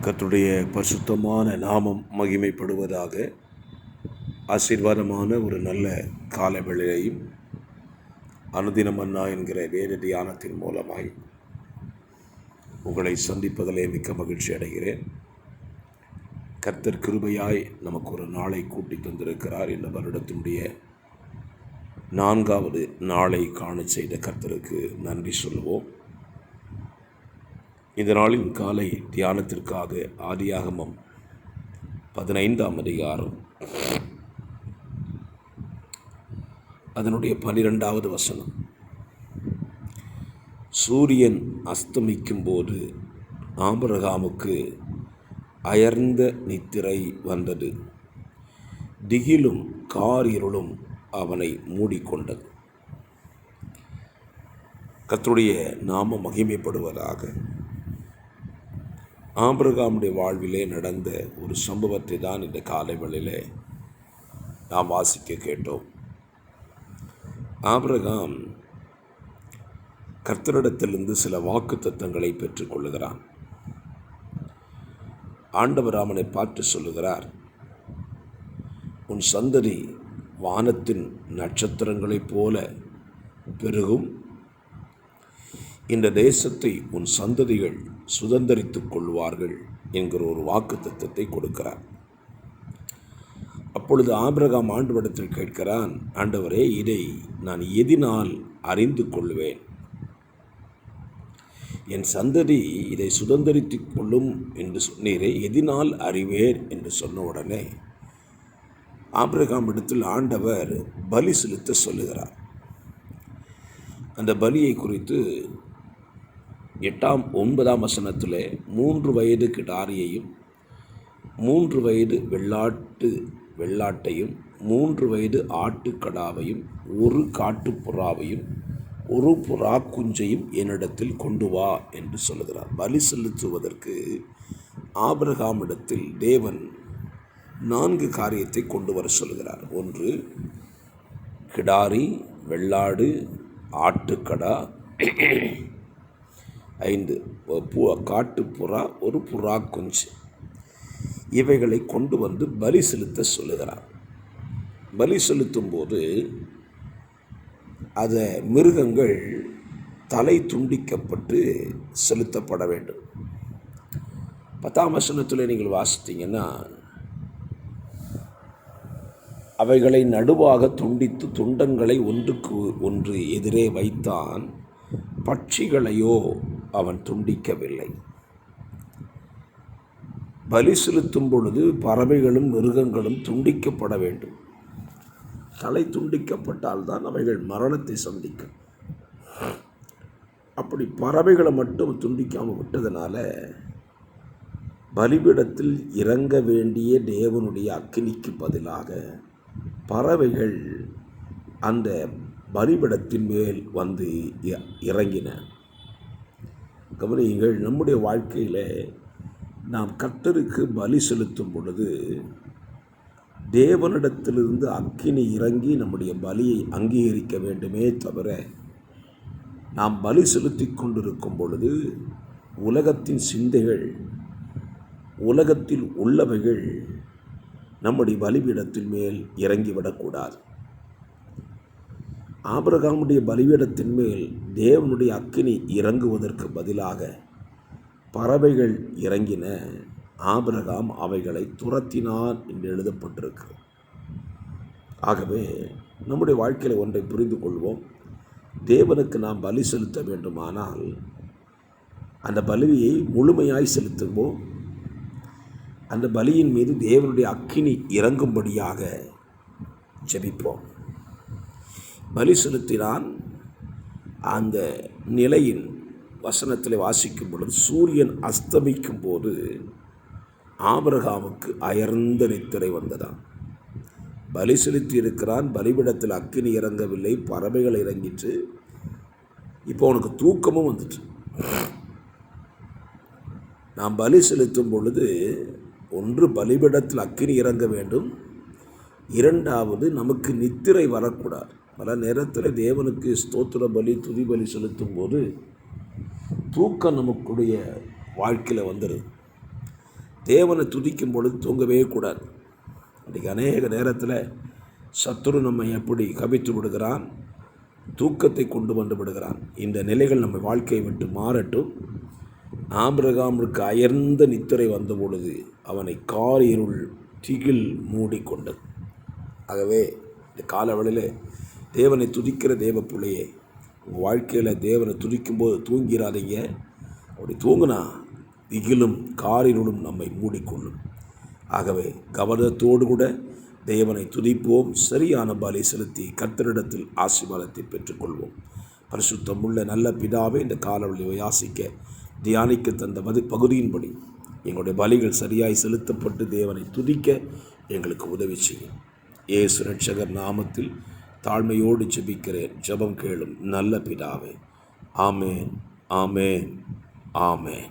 கர்த்தருடைய பரிசுத்தமான நாமம் மகிமைப்படுவதாக. ஆசீர்வாதமான ஒரு நல்ல கால வேளையையும் அனுதினம் மன்னா என்கிற வேத தியானத்தின் மூலமாய் உங்களை சந்திப்பதிலே மிக்க மகிழ்ச்சி அடைகிறேன். கர்த்தர் கிருபையாய் நமக்கு ஒரு நாளை கூட்டி தந்திருக்கிறார். இந்த வருடத்தினுடைய 4வது நாளை காண செய்த கர்த்தருக்கு நன்றி சொல்வோம். இந்த நாளின் காலை தியானத்திற்காக ஆதியாகமம் 15ஆம் அதிகாரம் அதனுடைய 12வது வசனம். சூரியன் அஸ்தமிக்கும் போது ஆபிரகாமுக்கு அயர்ந்த நித்திரை வந்தது, திகிலும் காரிருளும் அவனை மூடிக்கொண்டது. கர்த்தருடைய நாமம் மகிமைப்படுவதாக. ஆபிரகாமுடைய வாழ்விலே நடந்த ஒரு சம்பவத்தை தான் இந்த காலை வேளையிலே நாம் வாசிக்க கேட்டோம். ஆபிரகாம் கர்த்தரிடத்திலிருந்து சில வாக்குத்தத்தங்களை பெற்றுக்கொள்ளுகிறான். ஆண்டவர் அவனை பார்த்து சொல்லுகிறார், உன் சந்ததி வானத்தின் நட்சத்திரங்களைப் போல பெருகும், இந்த தேசத்தை உன் சந்ததிகள் சுதந்தரித்துக் கொள்வார்கள் என்கிற ஒரு வாக்குத்தத்தத்தை கொடுக்கிறார். அப்பொழுது ஆபிரகாம் ஆண்டவரிடத்தில் கேட்கிறான், ஆண்டவரே, இதை நான் எதினால் அறிந்து கொள்வேன்? என் சந்ததி இதை சுதந்தரித்துக் கொள்ளும் என்று சொன்னீரே, எதினால் அறிவேர் என்று சொன்ன உடனே ஆபிரகாம் இடத்தில் ஆண்டவர் பலி செலுத்த சொல்லுகிறார். அந்த பலியை குறித்து 9ஆம் வசனத்தில் 3 வயது கிடாரியையும் 3 வயது வெள்ளாட்டையும் 3 வயது ஆட்டுக்கடாவையும் 1 காட்டுப்புறாவையும் 1 புறா குஞ்சையும் என்னிடத்தில் கொண்டு வா என்று சொல்லுகிறார். பலி செலுத்துவதற்கு ஆபிரகாமிடத்தில் தேவன் 4 காரியத்தை கொண்டு வர சொல்கிறார். 1 கிடாரி, வெள்ளாடு, ஆட்டுக்கடா, 5 காட்டுப்புறா, 1 புறா குஞ்சு. இவைகளை கொண்டு வந்து பலி செலுத்த சொல்லுகிறார். பலி செலுத்தும் போது அந்த மிருகங்கள் தலை துண்டிக்கப்பட்டு செலுத்தப்பட வேண்டும். 10ஆம் வசனத்தில் நீங்கள் வாசித்தீங்கன்னா, அவைகளை நடுவாக துண்டித்து துண்டங்களை ஒன்றுக்கு ஒன்று எதிரே வைத்தான், பட்சிகளையோ அவன் துண்டிக்கவில்லை. பலி செலுத்தும் பொழுது பறவைகளும் மிருகங்களும் துண்டிக்கப்பட வேண்டும். தலை துண்டிக்கப்பட்டால்தான் அவைகள் மரணத்தை சந்திக்கும். அப்படி பறவைகளை மட்டும் துண்டிக்காமல் விட்டதுனால பலிபீடத்தில் இறங்க வேண்டிய தேவனுடைய அக்கினிக்கு பதிலாக பறவைகள் அந்த பலிபீடத்தின் மேல் வந்து இறங்கின. கவனியுங்கள், நம்முடைய வாழ்க்கையில் நாம் கர்த்தருக்கு பலி செலுத்தும் பொழுது தேவனிடத்திலிருந்து அக்கினி இறங்கி நம்முடைய பலியை அங்கீகரிக்க வேண்டுமே தவிர, நாம் பலி செலுத்தி கொண்டிருக்கும் பொழுது உலகத்தின் சிந்தைகள், உலகத்தில் உள்ளவைகள் நம்முடைய பலிபீடத்தின் மேல் இறங்கிவிடக்கூடாது. ஆபிரகாமுடைய பலிபீடத்தின் மேல் தேவனுடைய அக்கினி இறங்குவதற்கு பதிலாக பறவைகள் இறங்கின. ஆபிரகாம் அவைகளை துரத்தினான் என்று எழுதப்பட்டிருக்கு. ஆகவே நம்முடைய வாழ்க்கையில் ஒன்றை புரிந்து கொள்வோம். தேவனுக்கு நாம் பலி செலுத்த வேண்டுமானால் அந்த பலியை முழுமையாய் செலுத்துவோம். அந்த பலியின் மீது தேவனுடைய அக்கினி இறங்கும்படியாக ஜெபிப்போம். பலி செலுத்தினான். அந்த நிலையின் வசனத்தில் வாசிக்கும் பொழுது, சூரியன் அஸ்தமிக்கும் போது ஆபிரகாமுக்கு அயர்ந்த நித்திரை வந்ததாம். பலி செலுத்தி இருக்கிறான், பலிபீடத்தில் அக்கினி இறங்கவில்லை, பறவைகள் இறங்கிட்டு, இப்போ அவனுக்கு தூக்கமும் வந்துட்டு. நாம் பலி செலுத்தும் பொழுது ஒன்று பலிபீடத்தில் அக்கினி இறங்க வேண்டும், 2வது நமக்கு நித்திரை வரக்கூடாது. பல நேரத்தில் தேவனுக்கு ஸ்தோத்திர பலி, துதி பலி செலுத்தும் போது தூக்கம் நமக்குடைய வாழ்க்கையில் வந்துடுது. தேவனை துதிக்கும் பொழுது தூங்கவே கூடாது. இன்றைக்கி அநேக நேரத்தில் சத்துரு நம்மை எப்படி கவித்து விடுகிறான், தூக்கத்தை கொண்டு வந்து விடுகிறான். இந்த நிலைகள் நம்ம வாழ்க்கையை விட்டு மாறட்டும். ஆபிரகாமுக்கு அயர்ந்த நித்திரை வந்த பொழுது அவனை காரிருள் திகில் மூடிக்கொண்டது. ஆகவே இந்த காலவெளியில் தேவனை துதிக்கிற தேவ பிள்ளையே, உங்கள் வாழ்க்கையில் தேவனை துதிக்கும்போது தூங்கிறாதீங்க. அப்படி தூங்கினா திகிலும் காரிருளும் நம்மை மூடிக்கொள்ளும். ஆகவே கவனத்தோடு கூட தேவனை துதிப்போம். சரியான பலி செலுத்தி கர்த்தரிடத்தில் ஆசீர்வாதத்தை பெற்றுக்கொள்வோம். பரிசுத்தமுள்ள நல்ல பிதாவே, இந்த காலவெளியை யாசிக்க தியானிக்க தந்த பகுதியின்படி எங்களுடைய பலிகள் சரியாய் செலுத்தப்பட்டு தேவனை துதிக்க எங்களுக்கு உதவி செய்யும். இயேசு இரட்சகர் நாமத்தில் தாழ்மையோடு ஜெபிக்கிறேன். ஜெபம் கேளும் நல்ல பிதாவே. ஆமேன், ஆமேன், ஆமேன்.